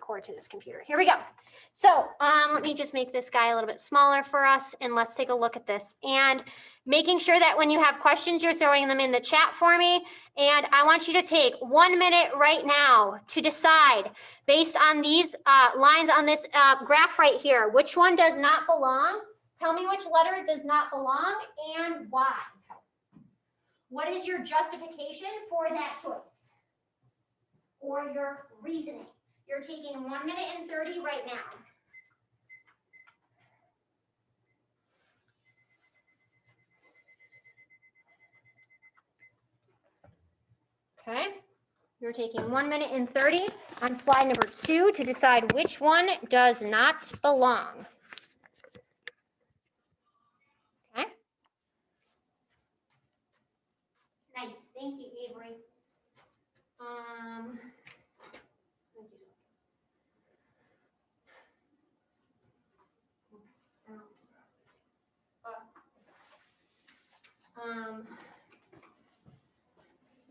cord to this computer. Here we go. So let me just make this guy a little bit smaller for us, and let's take a look at this. And making sure that when you have questions, you're throwing them in the chat for me. And I want you to take 1 minute right now to decide, based on these lines on this graph right here, which one does not belong. Tell me which letter does not belong and why. What is your justification for that choice? Or your reasoning? You're taking 1 minute and 30 right now. Okay, you're taking 1 minute and 30 on slide number 2 to decide which one does not belong. Okay. Nice, thank you, Avery.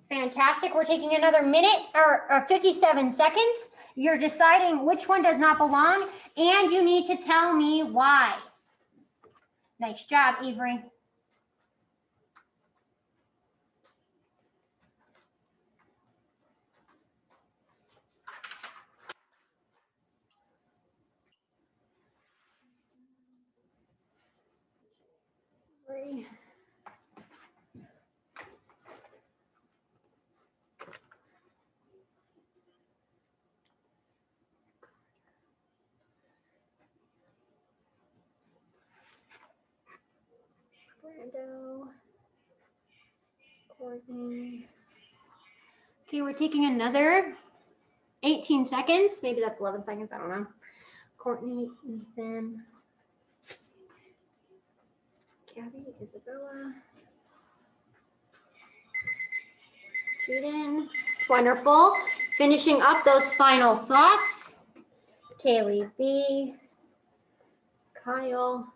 Fantastic. We're taking another minute or 57 seconds. You're deciding which one does not belong, and you need to tell me why. Nice job, Avery. Brando, Courtney. Okay, we're taking another 18 seconds. Maybe that's 11 seconds. I don't know. Courtney, Ethan, Gabby, Isabella, Jaden. Wonderful. Finishing up those final thoughts. Kaylee B, Kyle,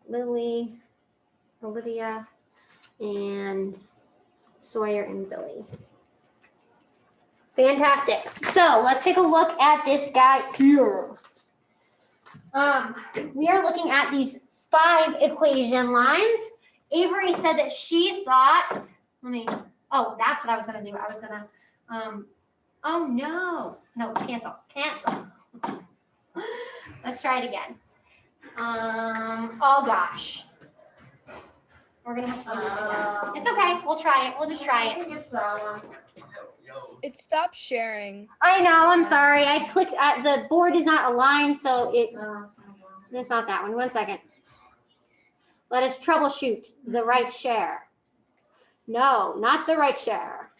Lily, Olivia, and Sawyer and Billy. Fantastic. So let's take a look at this guy here. We are looking at these 5 equation lines. Avery said that she thought, oh, that's what I was going to do. I was going to, oh no, cancel. Let's try it again. Oh gosh. We're going to have to do this again. It's okay. We'll try it. We'll just try it. It stopped sharing. I know. I'm sorry. I clicked at the board is not aligned, so it's not that one. 1 second. Let us troubleshoot the right share. No, not the right share.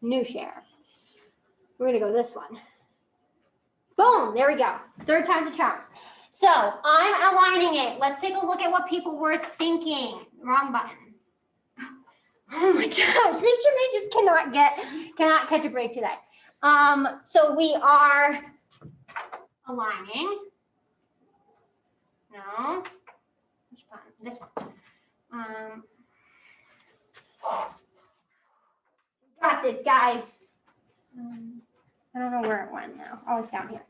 New share. We're going to go this one. Boom. There we go. 3rd time's a charm. So I'm aligning it. Let's take a look at what people were thinking. Wrong button. Oh my gosh, Mr. May just cannot catch a break today. So we are aligning. No. Which button? This one. Got this, guys. I don't know where it went now. Oh, it's down here.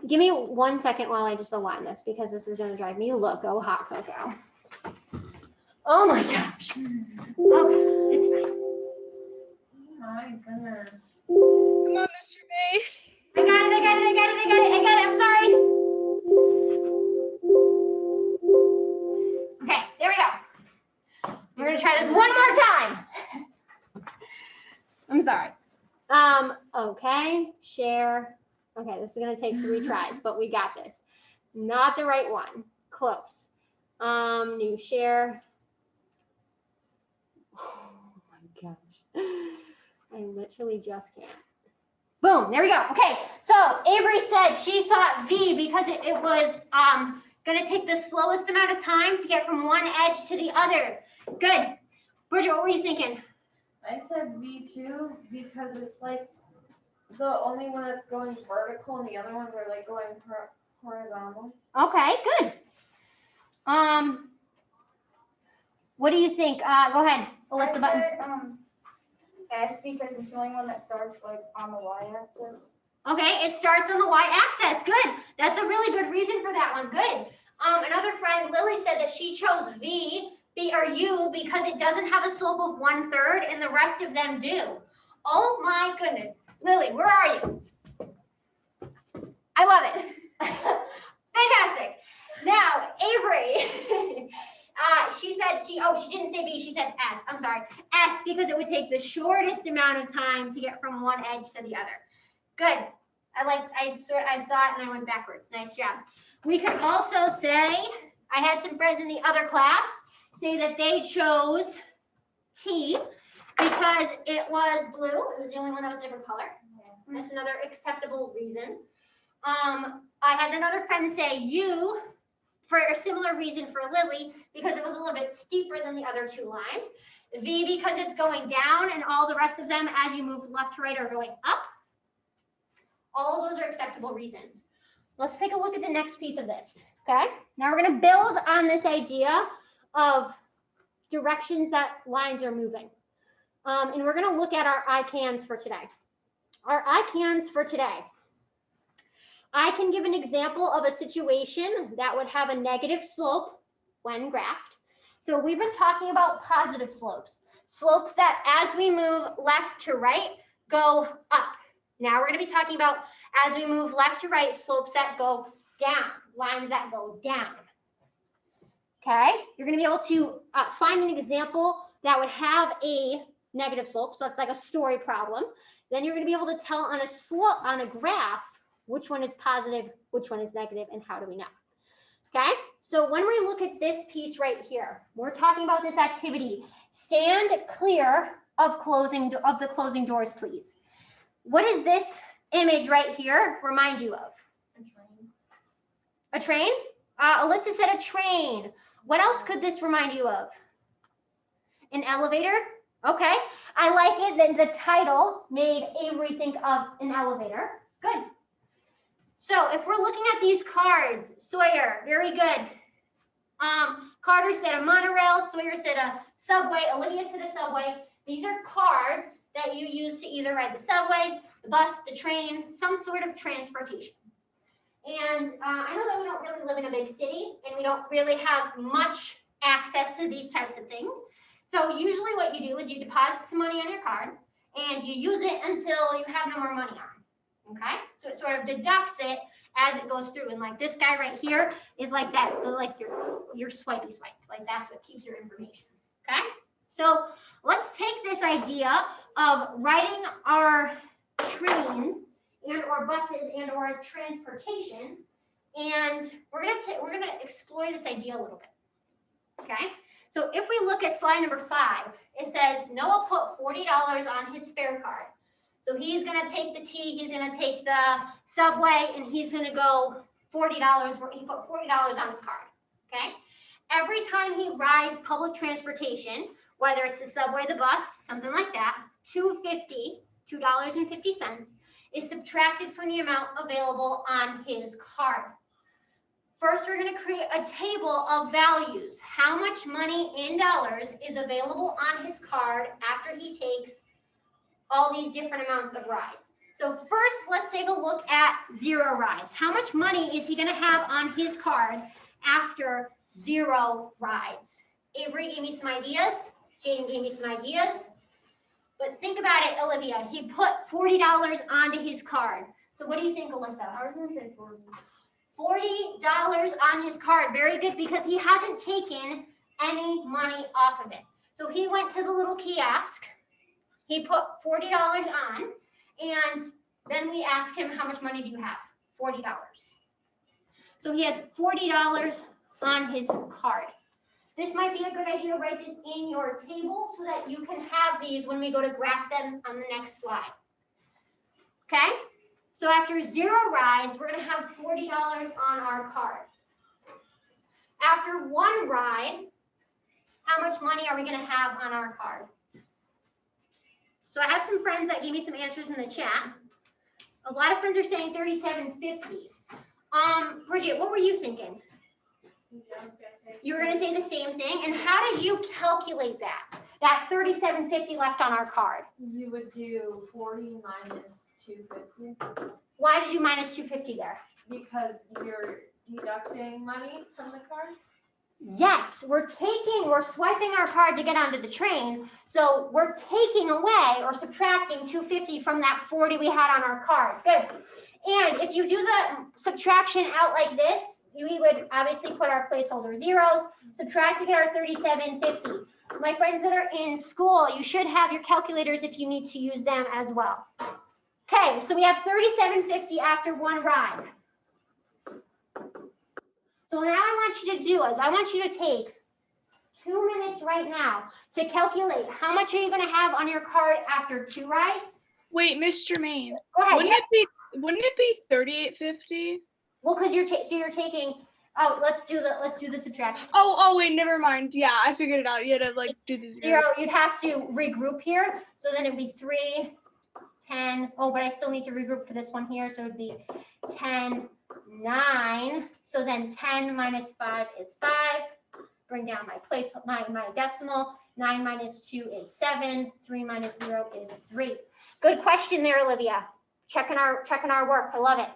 Give me 1 second while I just align this, because this is going to drive me loco hot cocoa. Oh my gosh. Okay, it's fine. Oh my goodness. Come on, Mr. May. I got it. I'm sorry. Okay, there we go. We're going to try this one more time. I'm sorry. Okay, share. Okay, this is going to take 3 tries, but we got this. Not the right one. Close. New share. Oh my gosh. I literally just can't. Boom, there we go. Okay, so Avery said she thought V because it was going to take the slowest amount of time to get from one edge to the other. Good. Bridget, what were you thinking? I said V2 because it's like the only one that's going vertical and the other ones are like going horizontal. Okay, good. What do you think? Go ahead, Alyssa Button. S because it's the only one that starts like on the y-axis. Okay, it starts on the y-axis. Good. That's a really good reason for that one. Good. Another friend, Lily, said that she chose U because it doesn't have a slope of 1/3 and the rest of them do. Oh my goodness. Lily, where are you? I love it. Fantastic. Now, Avery, she said she didn't say B, she said S. I'm sorry, S, because it would take the shortest amount of time to get from one edge to the other. Good. I saw it and I went backwards. Nice job. We could also say, I had some friends in the other class say that they chose T because it was blue. It was the only one that was a different color. That's another acceptable reason. I had another friend say U for a similar reason for Lily because it was a little bit steeper than the other two lines. V because it's going down and all the rest of them as you move left to right are going up. All of those are acceptable reasons. Let's take a look at the next piece of this, okay? Now we're gonna build on this idea of directions that lines are moving. And we're gonna look at our I-CANs for today. Our I-CANs for today. I can give an example of a situation that would have a negative slope when graphed. So we've been talking about positive slopes. Slopes that as we move left to right, go up. Now we're going to be talking about as we move left to right, slopes that go down, lines that go down. Okay, you're going to be able to find an example that would have a negative slope. So it's like a story problem. Then you're going to be able to tell on a slope, on a graph, which one is positive, which one is negative, and how do we know? Okay, so when we look at this piece right here, we're talking about this activity. Stand clear of the closing doors, please. What does this image right here remind you of? A train? Alyssa said a train. What else could this remind you of? An elevator? Okay. I like it that the title made Avery think of an elevator. Good. So if we're looking at these cards, Sawyer, very good. Carter said a monorail, Sawyer said a subway, Olivia said a subway. These are cards that you use to either ride the subway, the bus, the train, some sort of transportation. And I know that we don't really live in a big city and we don't really have much access to these types of things. So usually what you do is you deposit some money on your card and you use it until you have no more money on. Okay? So it sort of deducts it as it goes through. And like this guy right here is like that, like your swipey swipe. Like that's what keeps your information. Okay? So let's take this idea of riding our trains and or buses and or transportation, and we're gonna explore this idea a little bit. Okay, so if we look at slide number 5, it says Noah put $40 on his fare card. So he's gonna take the T, he's gonna take the subway, and he's gonna go $40. He put $40 on his card. Okay, every time he rides public transportation, whether it's the subway, the bus, something like that, $2.50 is subtracted from the amount available on his card. First, we're going to create a table of values. How much money in dollars is available on his card after he takes all these different amounts of rides? So first, let's take a look at 0 rides. How much money is he going to have on his card after 0 rides? Avery gave me some ideas. Jaden gave me some ideas. But think about it, Olivia. He put $40 onto his card. So what do you think, Alyssa? I was gonna say 40. $40 on his card. Very good, because he hasn't taken any money off of it. So he went to the little kiosk. He put $40 on, and then we asked him, how much money do you have? $40. So he has $40 on his card. This might be a good idea to write this in your table so that you can have these when we go to graph them on the next slide. Okay? So after 0 rides, we're going to have $40 on our card. After 1 ride, how much money are we going to have on our card? So I have some friends that gave me some answers in the chat. A lot of friends are saying $37.50. Bridget, what were you thinking? You were going to say the same thing. And how did you calculate that? That $37.50 left on our card? You would do 40 minus 250. Why did you minus 250 there? Because you're deducting money from the card. Yes, we're swiping our card to get onto the train. So we're taking away or subtracting 250 from that 40 we had on our card. Good. And if you do the subtraction out like this, we would obviously put our placeholder zeros, subtract to get our 3750. My friends that are in school, you should have your calculators if you need to use them as well. Okay, so we have 3750 after one ride. So now I want you to do is I want you to take 2 minutes right now to calculate how much are you going to have on your card after 2 rides. Wait, Mr. Maine. Go ahead. Wouldn't it be 3850? Well, because you're taking. Oh, let's do the subtraction. Oh wait, never mind. Yeah, I figured it out. You had to like do these. 0. You'd have to regroup here. So then it'd be 3, 10. Oh, but I still need to regroup for this one here. So it'd be 10, 9. So then 10 minus 5 is 5. Bring down my place, my decimal. 9 minus 2 is 7. 3 minus 0 is 3. Good question there, Olivia. Checking our work. I love it.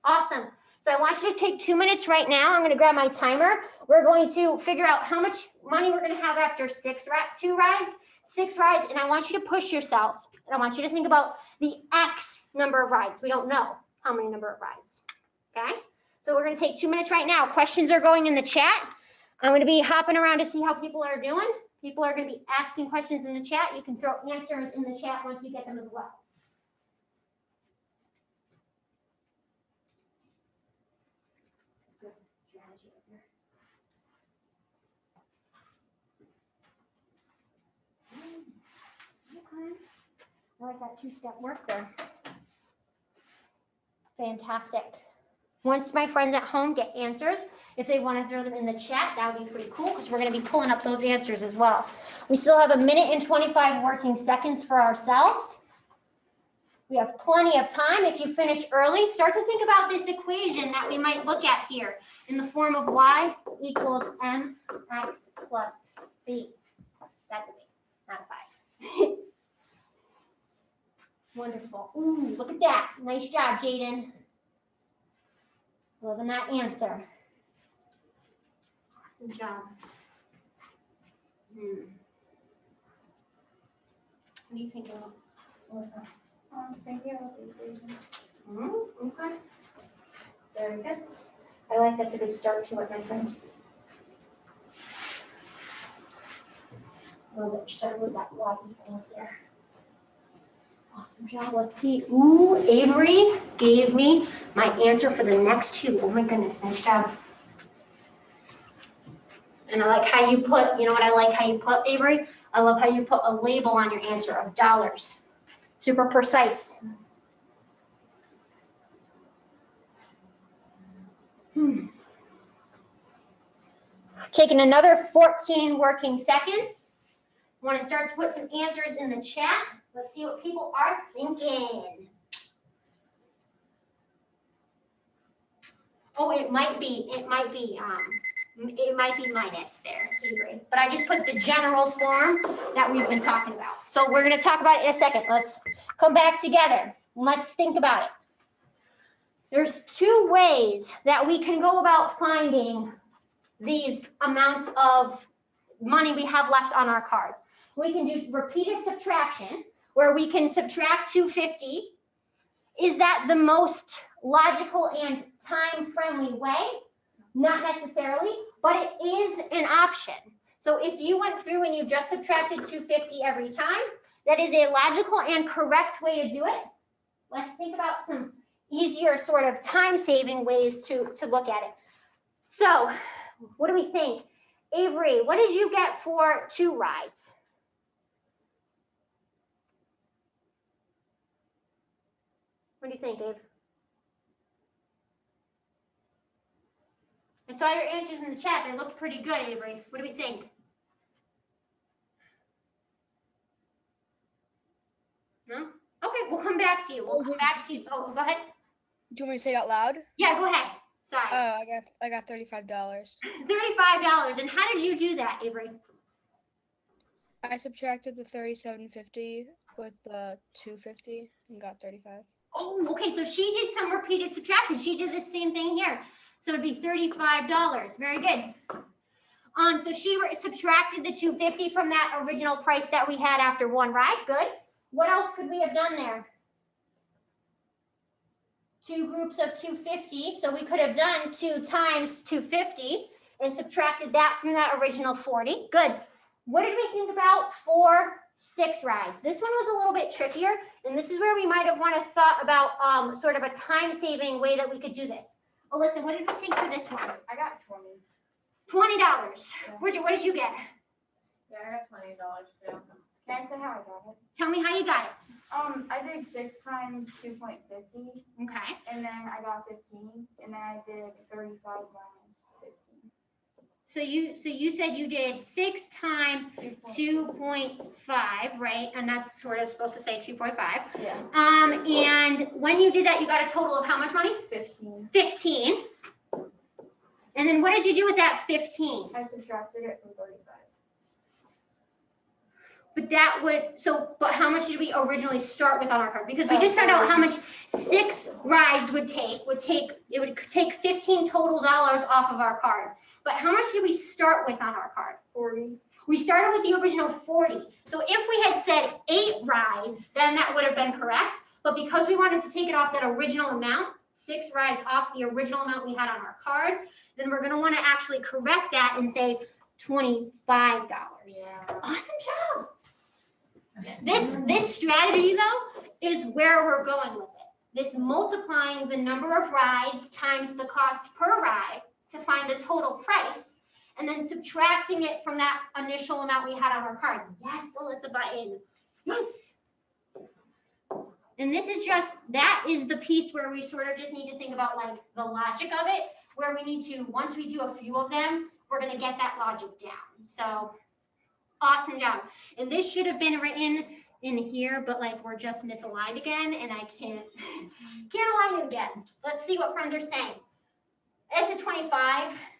Awesome. So I want you to take 2 minutes right now. I'm going to grab my timer. We're going to figure out how much money we're going to have after 2 rides, 6 rides, and I want you to push yourself. And I want you to think about the X number of rides. We don't know how many number of rides. Okay? So we're going to take 2 minutes right now. Questions are going in the chat. I'm going to be hopping around to see how people are doing. People are going to be asking questions in the chat. You can throw answers in the chat once you get them as well. Okay. I like that 2-step work there. Fantastic. Once my friends at home get answers, if they want to throw them in the chat, that would be pretty cool because we're going to be pulling up those answers as well. We still have 1 minute and 25 working seconds for ourselves. We have plenty of time. If you finish early, start to think about this equation that we might look at here in the form of y equals mx plus b. That's a b, not a 5. Wonderful. Ooh, look at that. Nice job, Jaden. Loving that answer. Awesome job. What do you think, Melissa? Thinking about the equation. Okay. Very good. I like that's a good start to it, my friend. A little bit start with that y equals there. Awesome job. Let's see. Ooh, Avery gave me my answer for the next 2. Oh my goodness, nice job. And I like how you put, you know what I like how you put, Avery? I love how you put a label on your answer of dollars. Super precise. Taking another 14 working seconds. Want to start to put some answers in the chat. Let's see what people are thinking. Oh, it might be minus there, Avery. But I just put the general form that we've been talking about. So we're going to talk about it in a second. Let's come back together. Let's think about it. There's 2 ways that we can go about finding these amounts of money we have left on our cards. We can do repeated subtraction, where we can subtract 250. Is that the most logical and time-friendly way? Not necessarily, but it is an option. So if you went through and you just subtracted 250 every time, that is a logical and correct way to do it. Let's think about some easier sort of time-saving ways to look at it. So what do we think? Avery, what did you get for 2 rides? What do you think, Dave? I saw your answers in the chat. They looked pretty good, Avery. What do we think? No? Okay, we'll come back to you. We'll come back to you. Oh, go ahead. Do you want me to say it out loud? Yeah, go ahead. Sorry. Oh, I got $35. $35. And how did you do that, Avery? I subtracted the 3750 with the 250 and got 35. Oh, okay, so she did some repeated subtraction. She did the same thing here. So it'd be $35. Very good. So she subtracted the 250 from that original price that we had after one ride. Good. What else could we have done there? Two groups of 250. So we could have done 2 times 250 and subtracted that from that original 40. Good. What did we think about for 6 rides? This one was a little bit trickier, and this is where we might have thought about sort of a time-saving way that we could do this. Alyssa, what did we think for this one? I got 20. $20. Yeah. What did you get? Yeah, I got $20 too. Can I say how I got it? Tell me how you got it. I did 6 times 2.50, Okay. and then I got 15, and then I did 35 minus 15. So you said you did 6 times 2.5, right? And that's sort of supposed to say 2.5. Yeah. And when you did that, you got a total of how much money? 15. 15. And then what did you do with that 15? I subtracted it from 35. But how much did we originally start with on our card? Because we just found out how much 6 rides would take. It would take $15 total off of our card. But how much did we start with on our card? 40. We started with the original 40. So if we had said 8 rides, then that would have been correct. But because we wanted to take it off that original amount, 6 rides off the original amount we had on our card, then we're going to want to actually correct that and say $25. Yeah. Awesome job. This strategy though is where we're going with it. This multiplying the number of rides times the cost per ride to find the total price, and then subtracting it from that initial amount we had on our card. Yes, Alyssa Button. Yes. And this is that is the piece where we sort of just need to think about like the logic of it, where we need to, once we do a few of them, we're going to get that logic down. So awesome job. And this should have been written in here, but like we're just misaligned again, and I can't align it again. Let's see what friends are saying. I said 25.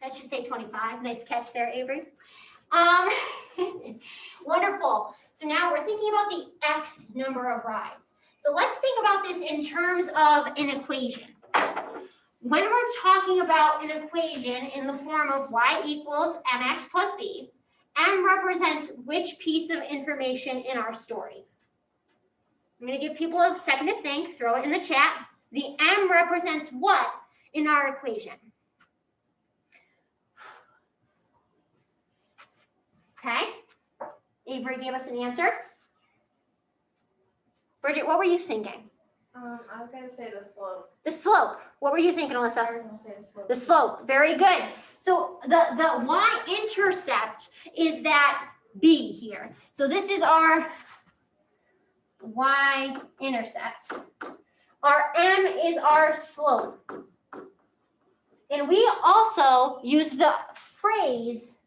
That should say 25. Nice catch there, Avery. Wonderful. So now we're thinking about the X number of rides. So let's think about this in terms of an equation. When we're talking about an equation in the form of y equals mx plus b, m represents which piece of information in our story? I'm going to give people a second to think. Throw it in the chat. The m represents what in our equation? Okay. Avery gave us an answer. Bridget, what were you thinking? I was gonna say the slope. The slope. What were you thinking, Alyssa? I was gonna say the slope. The slope. Very good. So the y-intercept is that b here. So this is our y-intercept. Our m is our slope. And we also use the phrase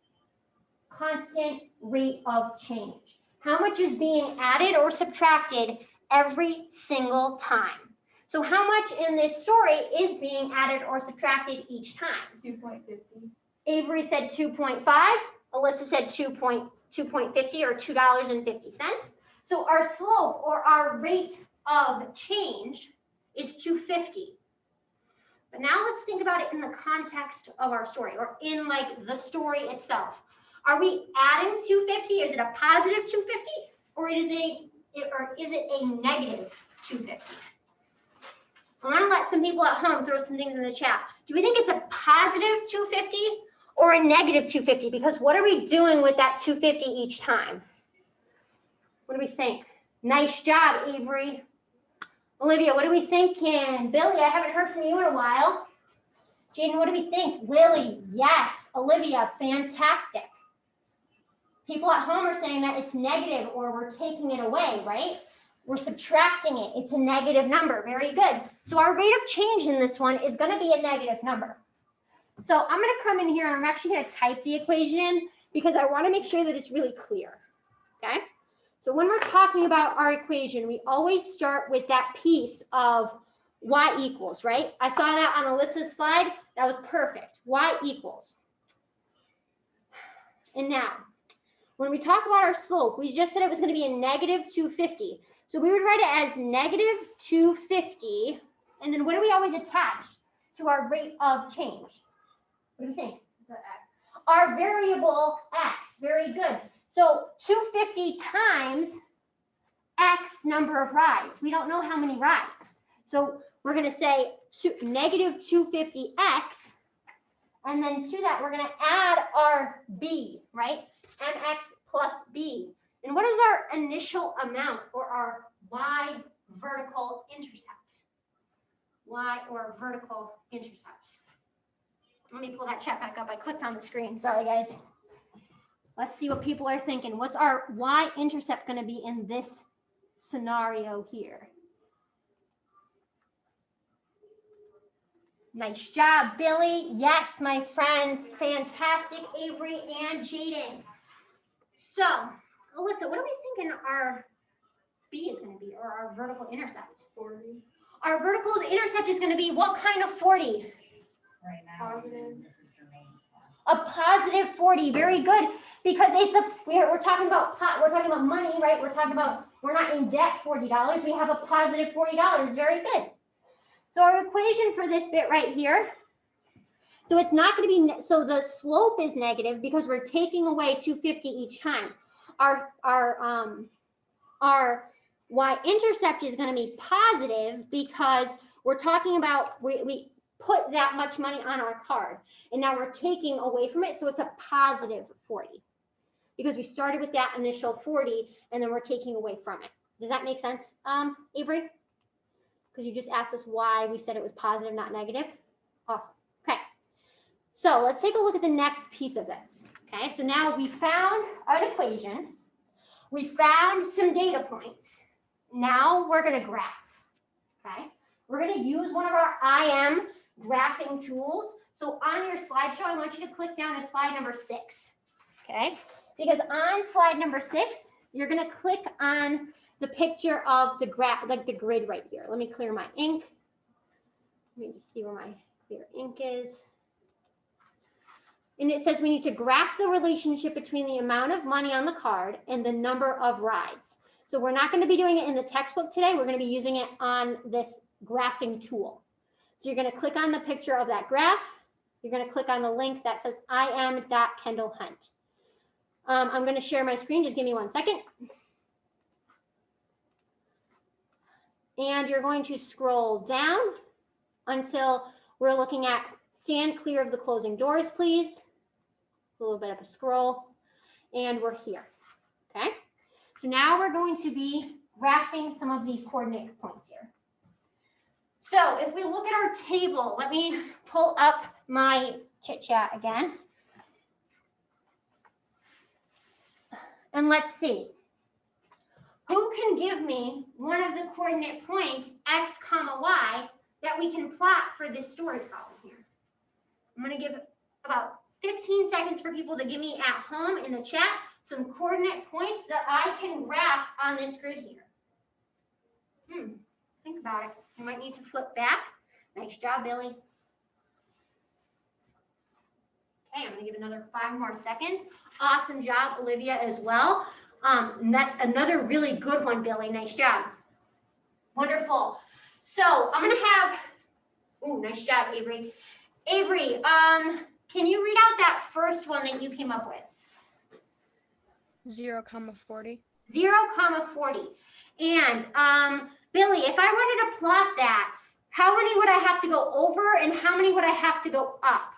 constant rate of change. How much is being added or subtracted every single time? So how much in this story is being added or subtracted each time? 2.50. Avery said 2.5. Alyssa said 2.50 or $2.50. So our slope or our rate of change is 250. But now let's think about it in the context of our story, or in like the story itself. Are we adding 250? Is it a positive 250, or is it a negative 250? I want to let some people at home throw some things in the chat. Do we think it's a positive 250 or a negative 250? Because what are we doing with that 250 each time? What do we think? Nice job, Avery. Olivia, what are we thinking? Billy, I haven't heard from you in a while. Jaden, what do we think? Lily, yes. Olivia, fantastic. People at home are saying that it's negative, or we're taking it away, right? We're subtracting it. It's a negative number. Very good. So our rate of change in this one is going to be a negative number. So I'm going to come in here and I'm actually going to type the equation in because I want to make sure that it's really clear. Okay. So when we're talking about our equation, we always start with that piece of y equals, right? I saw that on Alyssa's slide. That was perfect. Y equals. And now, when we talk about our slope, we just said it was going to be a negative 250. So we would write it as negative 250. And then what do we always attach to our rate of change? What do you think? The X. Our variable X. Very good. So 250 times X number of rides. We don't know how many rides. So we're going to say negative 250X. And then to that, we're going to add our B, right? MX plus B. And what is our initial amount or our Y vertical intercept? Y or vertical intercept. Let me pull that chat back up. I clicked on the screen. Sorry, guys. Let's see what people are thinking. What's our Y intercept going to be in this scenario here? Nice job, Billy. Yes, my friend. Fantastic, Avery and Jaden. So, Alyssa, what are we thinking our B is going to be, or our vertical intercept? 40. Our vertical intercept is going to be what kind of 40? Right now, Positive. this is Jermaine's class. A positive 40. Very good, because we're talking about money, right? We're not in debt $40. We have a positive $40. Very good. So our equation for this bit right here, so it's not going to be, so the slope is negative because we're taking away 250 each time. Our y-intercept is going to be positive because we're talking about, we put that much money on our card and now we're taking away from it. So it's a positive 40 because we started with that initial 40 and then we're taking away from it. Does that make sense, Avery? Because you just asked us why we said it was positive, not negative. Awesome. Okay. So let's take a look at the next piece of this. Okay. So now we found an equation. We found some data points. Now we're going to graph. Okay. We're going to use one of our IM graphing tools. So on your slideshow, I want you to click down to slide number 6. Okay. Because on slide number 6, you're going to click on the picture of the graph, like the grid right here. Let me clear my ink. Let me just see where my clear ink is. And it says we need to graph the relationship between the amount of money on the card and the number of rides. So we're not going to be doing it in the textbook today. We're going to be using it on this graphing tool. So you're going to click on the picture of that graph. You're going to click on the link that says im.kendallhunt. I'm going to share my screen. Just give me 1 second. And you're going to scroll down until we're looking at stand clear of the closing doors, please. It's a little bit of a scroll. And we're here. Okay. So now we're going to be graphing some of these coordinate points here. So if we look at our table, let me pull up my chit chat again. And let's see. Who can give me one of the coordinate points, x, comma, y, that we can plot for this story problem here? I'm going to give about 15 seconds for people to give me at home in the chat some coordinate points that I can graph on this grid here. Think about it. You might need to flip back. Nice job, Billy. Okay, I'm going to give another 5 more seconds. Awesome job, Olivia, as well. And that's another really good one, Billy. Nice job. Wonderful. So I'm going to have, nice job, Avery. Avery, can you read out that first one that you came up with? 0,40. 0,40. And Billy, if I wanted to plot that, how many would I have to go over and how many would I have to go up?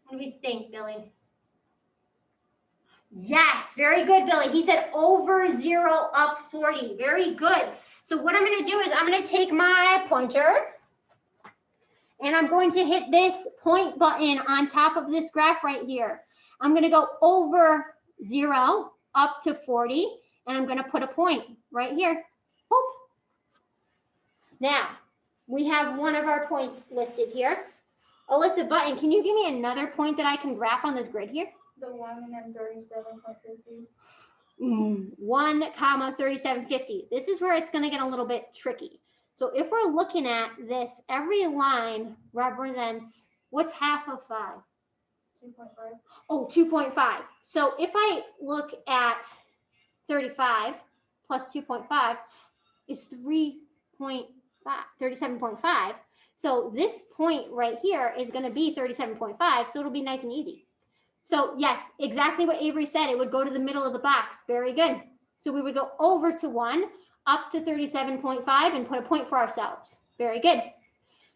What do we think, Billy? Yes, very good, Billy. He said over 0, up 40. Very good. So what I'm going to do is I'm going to take my pointer and I'm going to hit this point button on top of this graph right here. I'm going to go over 0, up to 40, and I'm going to put a point right here. Boop. Now, we have one of our points listed here. Alyssa Button, can you give me another point that I can graph on this grid here? The 1 and then 37.50. 1, 37.50. This is where it's going to get a little bit tricky. So if we're looking at this, every line represents, what's half of 5? 2.5. Oh, 2.5. So if I look at 35 plus 2.5 is 37.5. So this point right here is going to be 37.5. So it'll be nice and easy. So yes, exactly what Avery said. It would go to the middle of the box. Very good. So we would go over to 1, up to 37.5, and put a point for ourselves. Very good.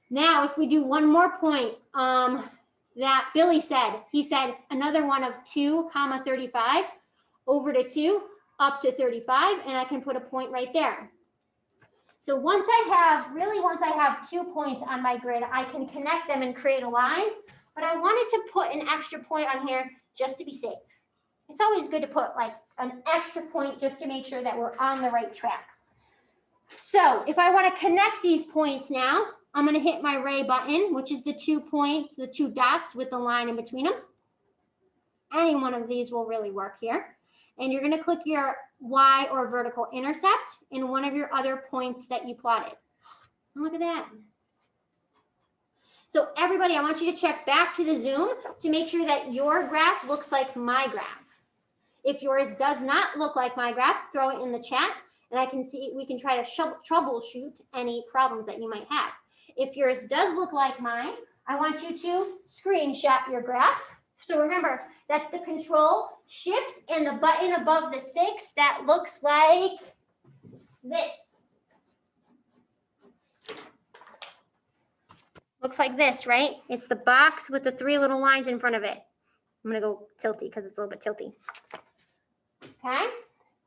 Now, if we do one more point that Billy said, he said another one of 2, 35, over to 2, up to 35, and I can put a point right there. So once I have 2 points on my grid, I can connect them and create a line, but I wanted to put an extra point on here just to be safe. It's always good to put like an extra point just to make sure that we're on the right track. So if I want to connect these points now, I'm going to hit my ray button, which is the 2 points, the 2 dots with the line in between them. Any one of these will really work here. And you're going to click your Y or vertical intercept in one of your other points that you plotted. Look at that. So everybody, I want you to check back to the Zoom to make sure that your graph looks like my graph. If yours does not look like my graph, throw it in the chat and I can see, we can try to troubleshoot any problems that you might have. If yours does look like mine, I want you to screenshot your graph. So remember, that's the Control Shift and the button above the 6 that looks like this. Looks like this, right? It's the box with the 3 little lines in front of it. I'm gonna go tilty because it's a little bit tilty. Okay,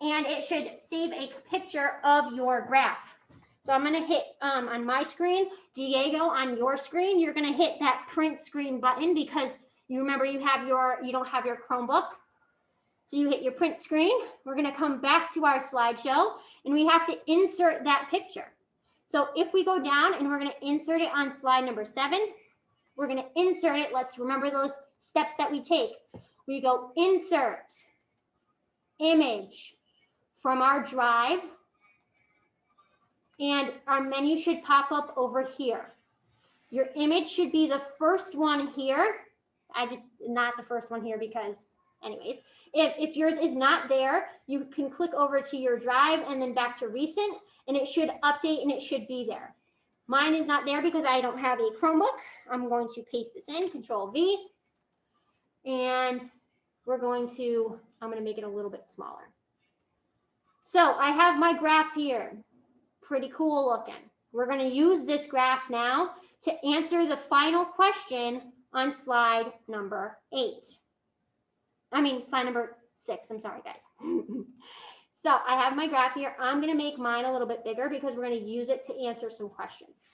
and it should save a picture of your graph. So I'm gonna hit on my screen, Diego on your screen, you're gonna hit that print screen button because you remember you don't have your Chromebook. So you hit your print screen. We're gonna come back to our slideshow and we have to insert that picture. So if we go down and we're gonna insert it on slide number 7, we're gonna insert it. Let's remember those steps that we take. We go insert, image from our drive, and our menu should pop up over here. Your image should be the first one here. Not the first one here because anyways, if yours is not there, you can click over to your drive and then back to recent and it should update and it should be there. Mine is not there because I don't have a Chromebook. I'm going to paste this in, Control V, and I'm going to make it a little bit smaller. So I have my graph here. Pretty cool looking. We're going to use this graph now to answer the final question on slide number 6. I'm sorry, guys. So I have my graph here. I'm going to make mine a little bit bigger because we're going to use it to answer some questions.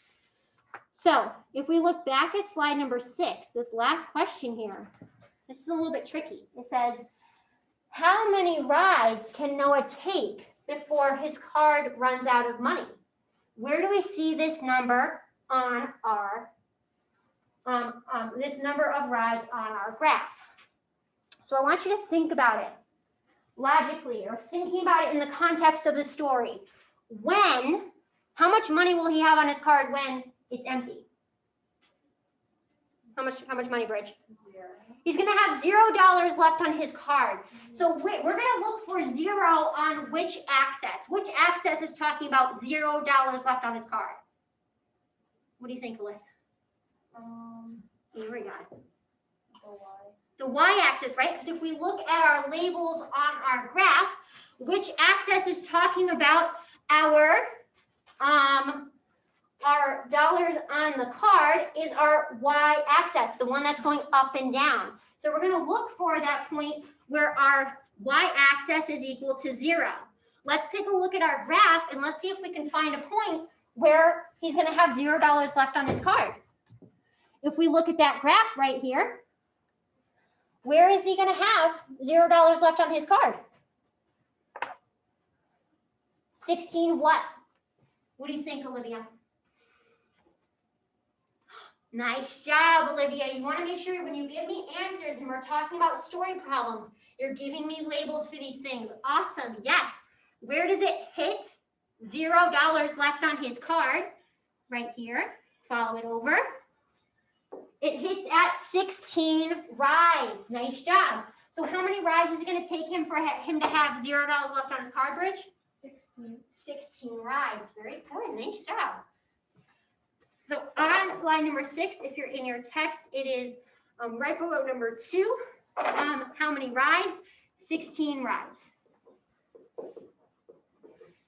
So if we look back at slide number 6, this last question here, this is a little bit tricky. It says, how many rides can Noah take before his card runs out of money? Where do we see this number on our this number of rides on our graph? So I want you to think about it logically or thinking about it in the context of the story. How much money will he have on his card when it's empty? How much money, Bridge? 0. He's going to have $0 left on his card. So we're going to look for 0 on which axis? Which axis is talking about $0 left on his card? What do you think, Alyssa? Avery got it. The y-axis, right? Because if we look at our labels on our graph, which axis is talking about our dollars on the card is our y-axis, the one that's going up and down. So we're going to look for that point where our y-axis is equal to 0. Let's take a look at our graph and let's see if we can find a point where he's going to have $0 left on his card. If we look at that graph right here, where is he going to have $0 left on his card? 16 what? What do you think, Olivia? Nice job, Olivia. You want to make sure when you give me answers and we're talking about story problems, you're giving me labels for these things. Awesome. Yes. Where does it hit? $0 left on his card. Right here. Follow it over. It hits at 16 rides. Nice job. So how many rides is it going to take him for him to have $0 left on his card, Bridge? 16. 16 rides. Very good. Nice job. So on slide number 6, if you're in your text, it is right below number 2. How many rides? 16 rides.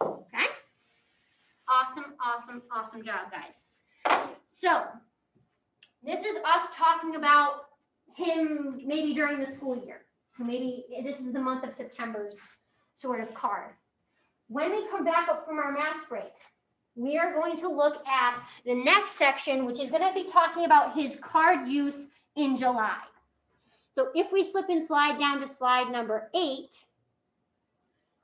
Okay. Awesome, awesome, awesome job, guys. So this is us talking about him maybe during the school year. Maybe this is the month of September's sort of card. When we come back up from our mask break, we are going to look at the next section, which is going to be talking about his card use in July. So if we slip and slide down to slide number 8,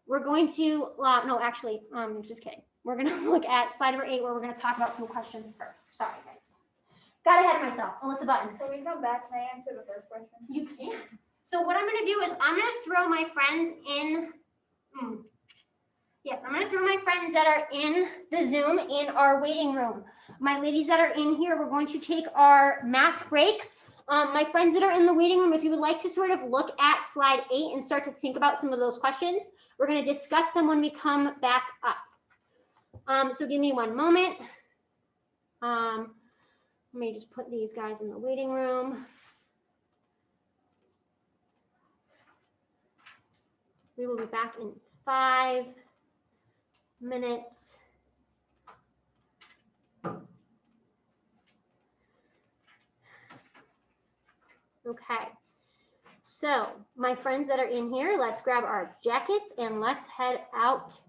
we're going to, no, actually, just kidding. We're going to look at slide number 8, where we're going to talk about some questions first. Sorry, guys. Got ahead of myself. Alyssa Button. When we come back, can I answer the first question? You can. So what I'm going to do is I'm going to throw my friends in. Yes, I'm going to throw my friends that are in the Zoom in our waiting room. My ladies that are in here, we're going to take our mask break. My friends that are in the waiting room, if you would like to sort of look at slide 8 and start to think about some of those questions, we're going to discuss them when we come back up. So give me one moment. Let me just put these guys in the waiting room. We will be back in 5 minutes. Okay, so my friends that are in here, let's grab our jackets and let's head outside.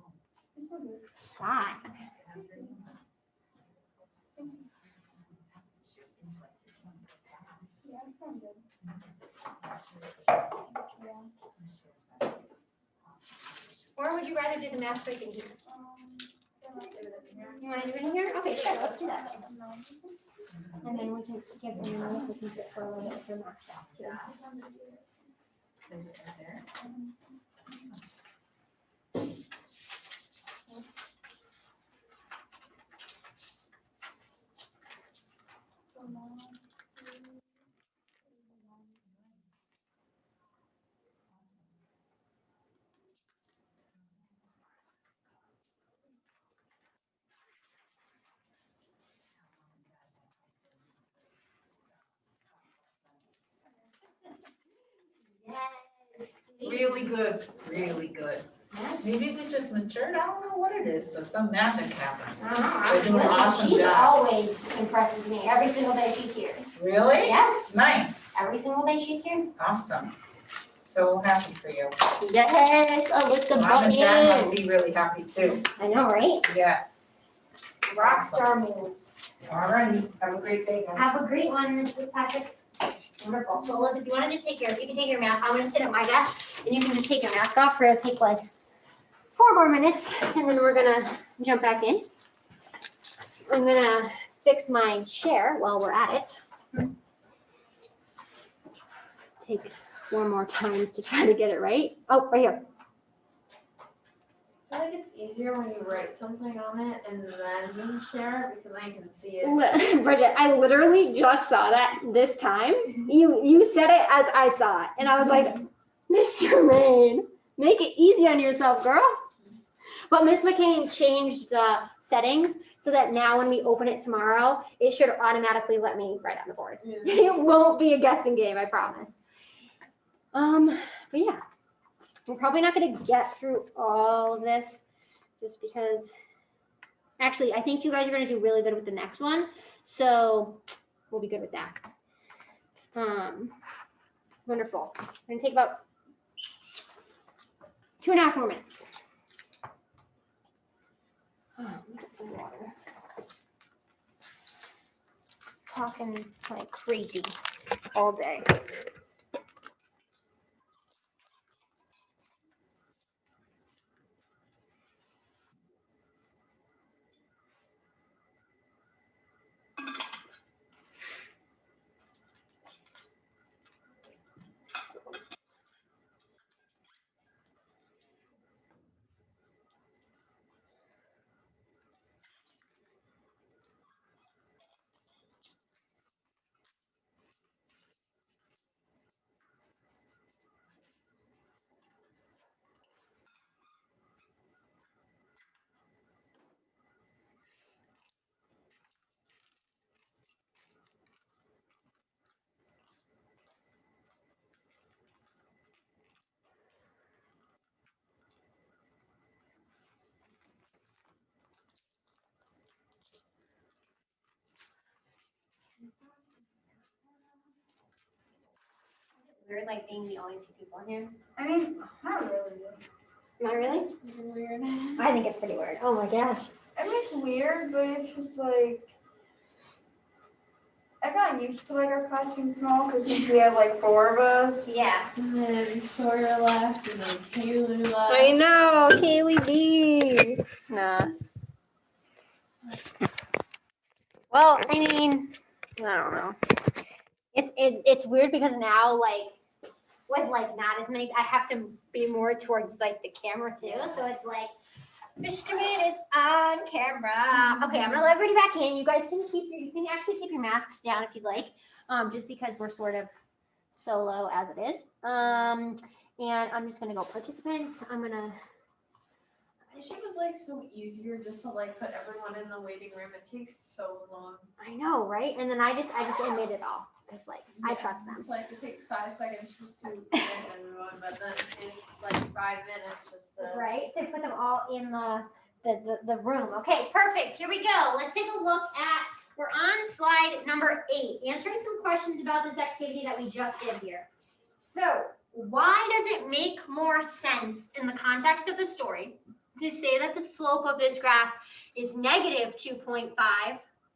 Yeah, it's kind of good. Or would you rather do the mask break in here? I might do it in here. You want to do it in here? Okay, sure, let's do that. And then we can give them a minute to sit for a little bit if they're masked out too. Really good, really good. Maybe we just matured, I don't know what it is, but some magic happened. They're doing an awesome She job. always impresses me every single day she's here. Really? Yes, Nice, every single day she's here. awesome. So happy for you. Yes, Alyssa Mom and Dad must Button. be really happy too. I know, right? Yes. Rock star moves. All righty, have a great day, guys. Have a great one, Mrs. Patrick. Wonderful. So Alyssa, if you want to just take you can take your mask. I'm going to sit at my desk and you can just take your mask off for it'll take like 4 more minutes and then we're going to jump back in. I'm going to fix my chair while we're at it. Take 4 more times to try to get it right. Oh, right here. I feel like it's easier when you write something on it and then you share it because I can see it. Bridget, I literally just saw that this time. You said it as I saw it. And I was like, Miss Jermaine, make it easy on yourself, girl. But Miss McCain changed the settings so that now when we open it tomorrow, it should automatically let me write on the board. Yeah. It won't be a guessing game, I promise. But yeah, we're probably not going to get through all of this just because, actually, I think you guys are going to do really good with the next one. So we'll be good with that. Wonderful. We're going to take about 2.5 more minutes. Get some water. Talking like crazy all day. weird, like being the only two people in here? I mean, not really. Not really? Even weird. I think it's pretty weird. Oh my gosh. I mean, it's weird, but it's just like I've gotten used to like our class being small because since we have like 4 of us. Yeah. And then Sawyer left, and then Kaylee left. I know, Kaylee B. Nah. Well, I mean, I don't know. It's weird because now, like, with like not as many, I have to be more towards like the camera too. So it's like, Mr. Man is on camera. Okay, I'm gonna let everybody back in. You guys can you can actually keep your masks down if you'd like, just because we're sort of solo as it is. And I'm just gonna go participants. I wish it was like so easier just to like put everyone in the waiting room. It takes so long. I know, right? And then I just admit it all because like I Yeah, trust them. It's like it takes 5 seconds just to get everyone, but then it's like 5 minutes just to. Right, to put them all in the room. Okay, perfect. Here we go. Let's take a look at, we're on slide number 8, answering some questions about this activity that we just did here. So, why does it make more sense in the context of the story to say that the slope of this graph is negative 2.5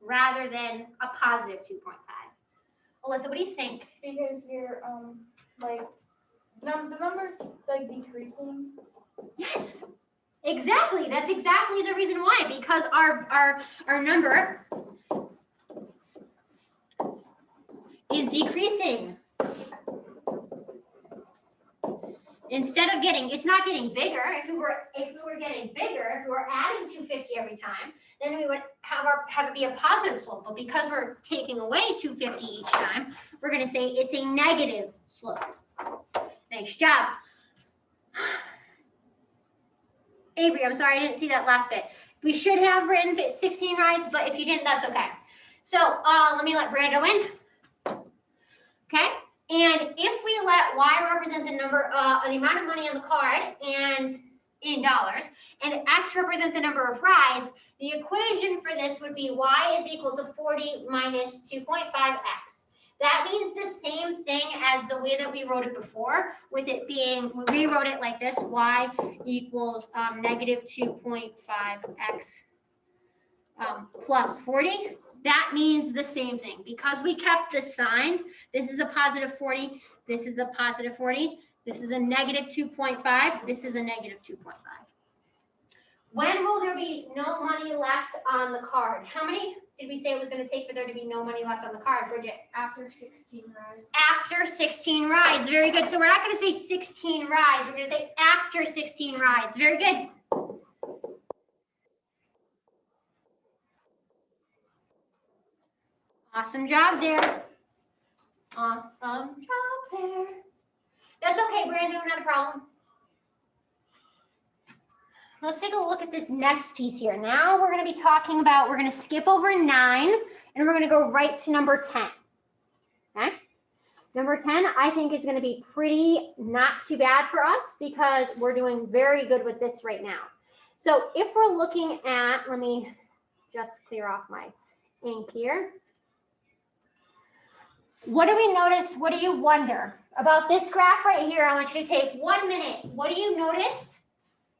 rather than a positive 2.5? Alyssa, what do you think? Because you're like the numbers like decreasing. Yes, exactly. That's exactly the reason why, because our number is decreasing. Instead of it's not getting bigger. If we were getting bigger, if we were adding 250 every time, then we would have it be a positive slope. But because we're taking away 250 each time, we're going to say it's a negative slope. Nice job. Avery, I'm sorry, I didn't see that last bit. We should have written 16 rides, but if you didn't, that's okay. So let me let Brando in. Okay. And if we let y represent the number, the amount of money on the card and in dollars, and x represent the number of rides, the equation for this would be y is equal to 40 minus 2.5x. That means the same thing as the way that we wrote it before, with it being, we rewrote it like this, y equals negative 2.5x plus 40. That means the same thing. Because we kept the signs, this is a positive 40, this is a positive 40, this is a negative 2.5, this is a negative 2.5. When will there be no money left on the card? How many did we say it was going to take for there to be no money left on the card, Bridget? After 16 rides. After 16 rides. Very good. So we're not going to say 16 rides. We're going to say after 16 rides. Very good. Awesome job there. Awesome job there. That's okay, Brando, not a problem. Let's take a look at this next piece here. Now we're going to be talking about, we're going to skip over 9 and we're going to go right to number 10. Okay? Number 10, I think is going to be pretty not too bad for us because we're doing very good with this right now. So if we're looking at, let me just clear off my ink here. What do we notice? What do you wonder about this graph right here? I want you to take 1 minute. What do you notice?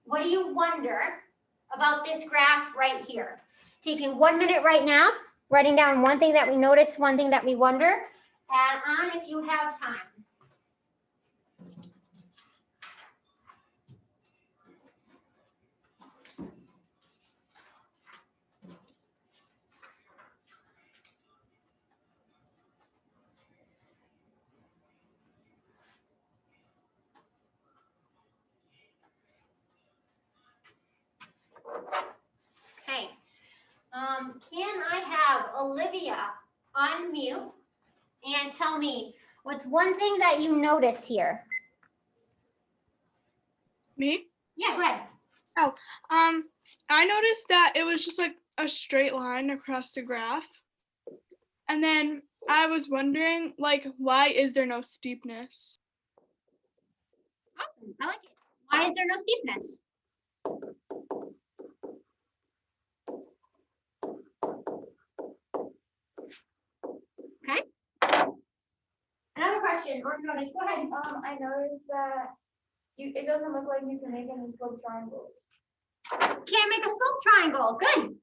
What do you wonder about this graph right here? Taking 1 minute right now, writing down one thing that we notice, one thing that we wonder. Add on if you have time. Okay. Can I have Olivia unmute and tell me what's one thing that you notice here? Me? Yeah, go ahead. I noticed that it was just like a straight line across the graph. And then I was wondering, like, why is there no steepness? Awesome. I like it. Why is there no steepness? Okay. Another question. question or notice? Go ahead. I noticed that it doesn't look like you can make any slope triangles. Can't make a slope triangle. Good.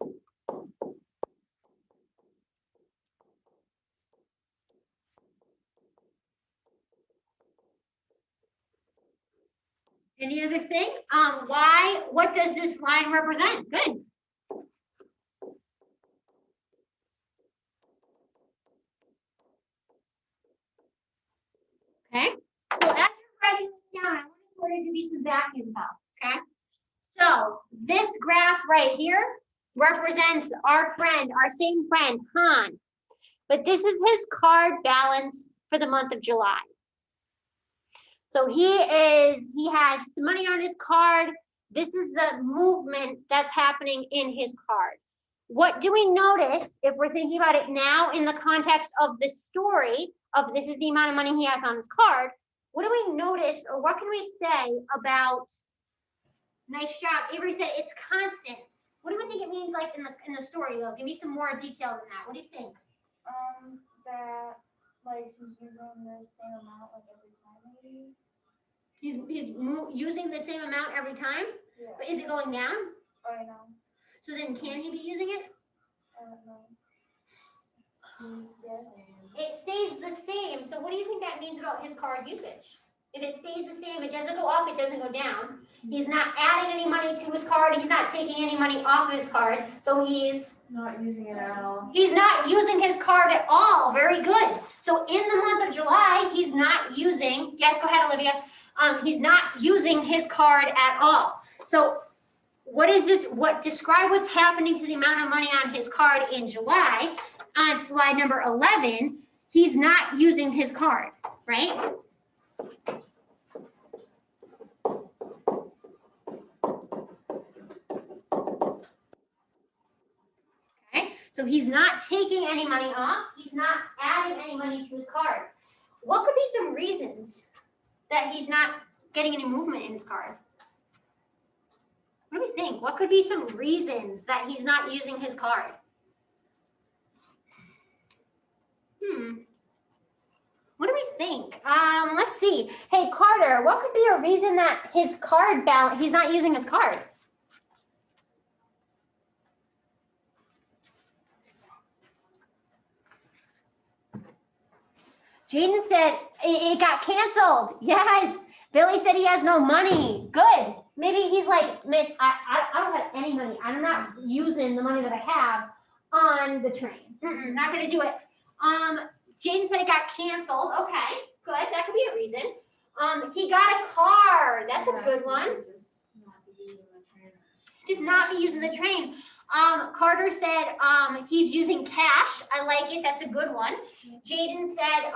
Any other thing? What does this line represent? Good. Okay, so as you're writing this down, I want to sort of give you some back info, okay? So this graph right here represents our friend, our same friend, Han. But this is his card balance for the month of July. So he has money on his card. This is the movement that's happening in his card. What do we notice if we're thinking about it now in the context of the story of this is the amount of money he has on his card? What do we notice or what can we say about, nice job, Avery said it's constant. What do we think it means like in the story though? Give me some more detail than that. What do you think? That like he's using the same amount like every time maybe. He's using the same amount every time, Yeah. but is it going down? Oh, I know. So then can he be using it? I don't know. It stays the same. So what do you think that means about his card usage? If it stays the same, it doesn't go up, it doesn't go down. He's not adding any money to his card. He's not taking any money off his card. So he's Not using it at all. not using his card at all. Very good. So in the month of July, he's not using, yes, go ahead, Olivia. He's not using his card at all. So what is this? Describe what's happening to the amount of money on his card in July. On slide number 11, he's not using his card, right? Okay, so he's not taking any money off. He's not adding any money to his card. What could be some reasons that he's not getting any movement in his card? What do we think? What could be some reasons that he's not using his card? What do we think? Let's see. Hey, Carter, what could be a reason that his card balance, he's not using his card? Jaden said it got canceled. Yes. Billy said he has no money. Good. Maybe he's like, Miss, I don't have any money. I'm not using the money that I have on the train. Not gonna do it. Jaden said it got canceled. Okay, good. That could be a reason. He got a car. That's a good one. Just not be using the train. Carter said he's using cash. I like it. That's a good one. Jaden said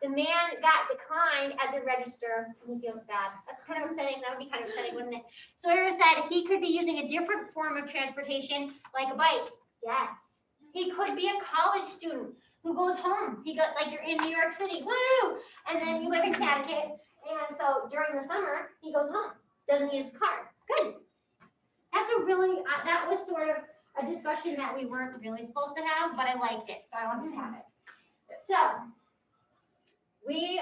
the man got declined at the register. He feels bad. That's kind of upsetting. That would be kind of upsetting, wouldn't it? Sawyer said he could be using a different form of transportation, like a bike. Yes. He could be a college student who goes home. He got like you're in New York City, woo! And then you live in Connecticut, and so during the summer he goes home. Doesn't use his card. Good. That's a really that was sort of a discussion that we weren't really supposed to have, but I liked it, so I wanted to have it. So we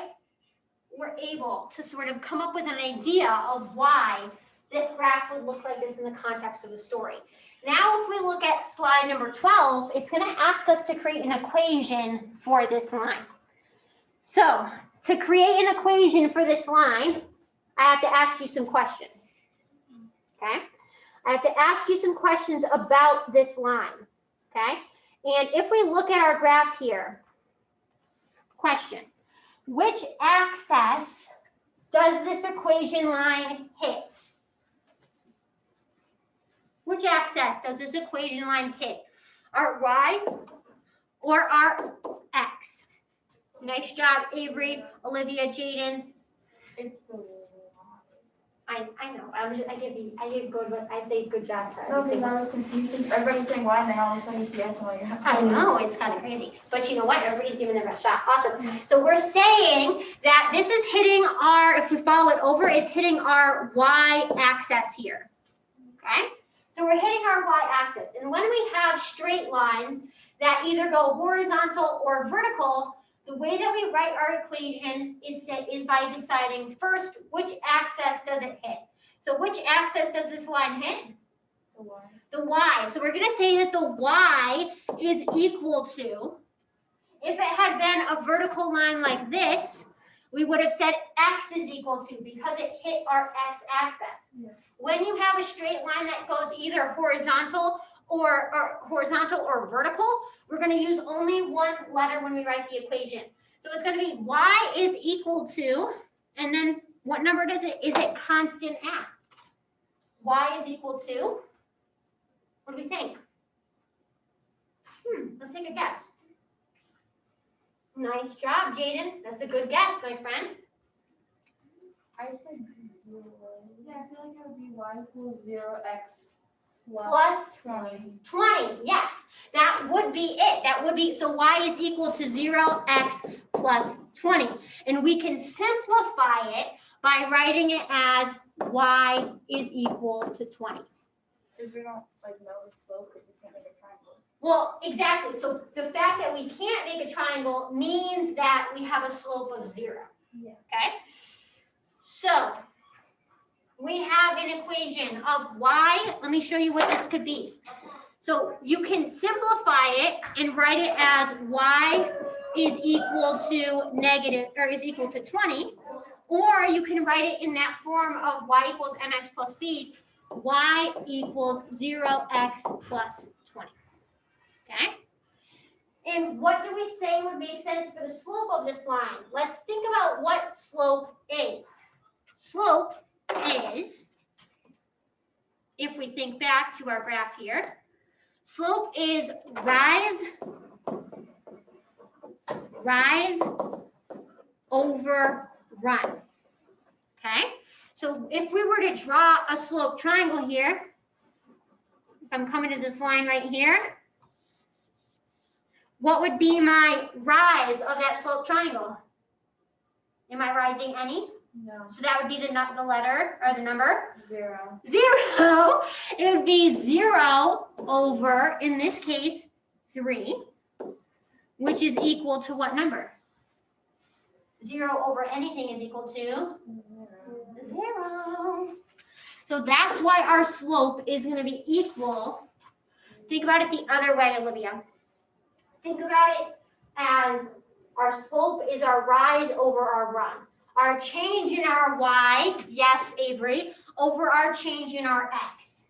were able to sort of come up with an idea of why this graph would look like this in the context of the story. Now, if we look at slide number 12, it's going to ask us to create an equation for this line. So to create an equation for this line, I have to ask you some questions. Okay? I have to ask you some questions about this line. Okay? And if we look at our graph here, question, which axis does this equation line hit? Which axis does this equation line hit? Our y or our x? Nice job, Avery, Olivia, Jaden. It's the I know. I give good, but I say good job for No, every because single. I was confused. 'Cause everybody's saying why, and then all of a sudden you see X on your head. I know, it's kind of crazy. But you know what? Everybody's giving their best shot. Awesome. So we're saying that this is hitting our, if we follow it over, it's hitting our y-axis here. Okay? So we're hitting our y-axis. And when we have straight lines that either go horizontal or vertical, The way that we write our equation is by deciding first, which axis does it hit? So which axis does this line hit? The y. So we're gonna say that the y is equal to, if it had been a vertical line like this, we would have said x is equal to, because it hit our x-axis. Yeah. When you have a straight line that goes either horizontal or vertical, we're going to use only one letter when we write the equation. So it's going to be y is equal to, and then what number is it constant at? Y is equal to, what do we think? Let's take a guess. Nice job, Jaden. That's a good guess, my friend. I said 0. Yeah, I feel like it would be y equals 0x Plus 20. 20, yes, that would be it. That would be, so y is equal to 0x plus 20. And we can simplify it by writing it as y is equal to 20. Because we don't like know the slope because we can't make a triangle. Well, exactly. So the fact that we can't make a triangle means that we have a slope of 0. Yeah. Okay? So we have an equation of y. Let me show you what this could be. So you can simplify it and write it as y is equal to is equal to 20, or you can write it in that form of y equals mx plus b, y equals 0x plus 20. Okay? And what do we say would make sense for the slope of this line? Let's think about what slope is. Slope is, if we think back to our graph here, slope is rise over run. Okay? So if we were to draw a slope triangle here, if I'm coming to this line right here, what would be my rise of that slope triangle? Am I rising any? No, So that would be the letter or the number 0. 0. It would be 0 over, in this case, 3, which is equal to what number? 0 over anything is equal to 0. So that's why our slope is going to be equal. Think about it the other way, Olivia. Think about it as our slope is our rise over our run. Our change in our y, yes, Avery, over our change in our x.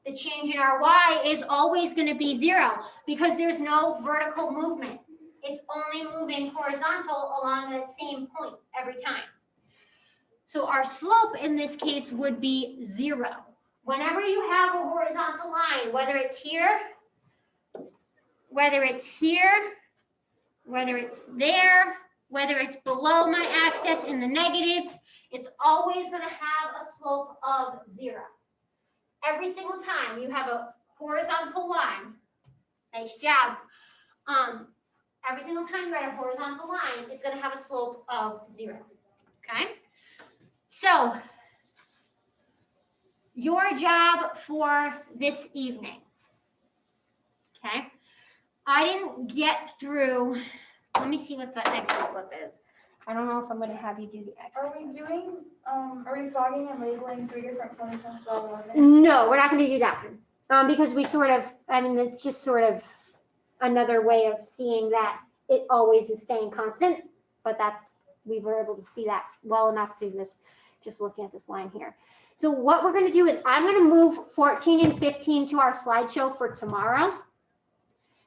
The change in our y is always going to be 0 because there's no vertical movement. It's only moving horizontal along the same point every time. So our slope in this case would be 0. Whenever you have a horizontal line, whether it's here, whether it's here, whether it's there, whether it's below my axis in the negatives, it's always going to have a slope of 0. Every single time you have a horizontal line, nice job. Every single time you write a horizontal line, it's going to have a slope of 0. Okay? So, your job for this evening. Okay? I didn't get through. Let me see what the exit slip is. I don't know if I'm going to have you do the exit Are slip. we doing, are we plotting and labeling 3 different photographs while we're on there? No, we're not going to do that one. Because we sort of, it's just sort of another way of seeing that it always is staying constant. But we were able to see that well enough through this, just looking at this line here. So what we're going to do is I'm going to move 14 and 15 to our slideshow for tomorrow.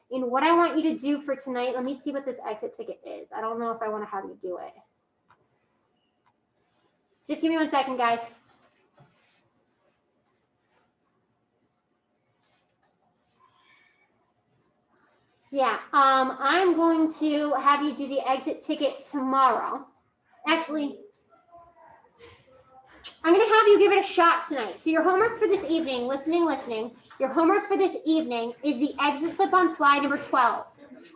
And what I want you to do for tonight, let me see what this exit ticket is. I don't know if I want to have you do it. Just give me 1 second, guys. Yeah, I'm going to have you do the exit ticket tomorrow. Actually, I'm going to have you give it a shot tonight. So your homework for this evening, listening, your homework for this evening is the exit slip on slide number 12.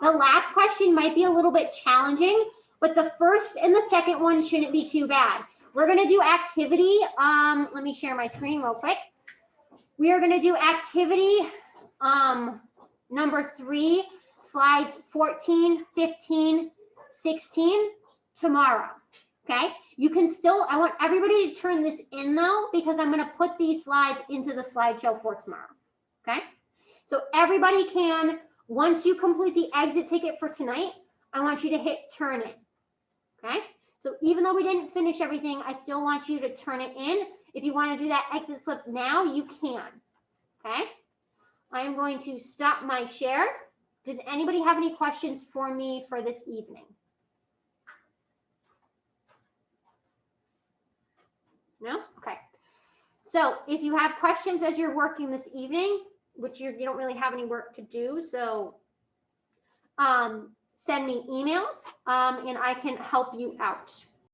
The last question might be a little bit challenging, but the first and the second one shouldn't be too bad. We're going to do activity. Let me share my screen real quick. We are going to do activity number 3, slides 14, 15, 16 tomorrow. Okay, you can still, I want everybody to turn this in though, because I'm going to put these slides into the slideshow for tomorrow. Okay, so everybody can, once you complete the exit ticket for tonight, I want you to hit turn in. Okay, so even though we didn't finish everything, I still want you to turn it in. If you want to do that exit slip now, you can. Okay, I am going to stop my share. Does anybody have any questions for me for this evening? No? Okay. So if you have questions as you're working this evening, which you don't really have any work to do, so send me emails and I can help you out.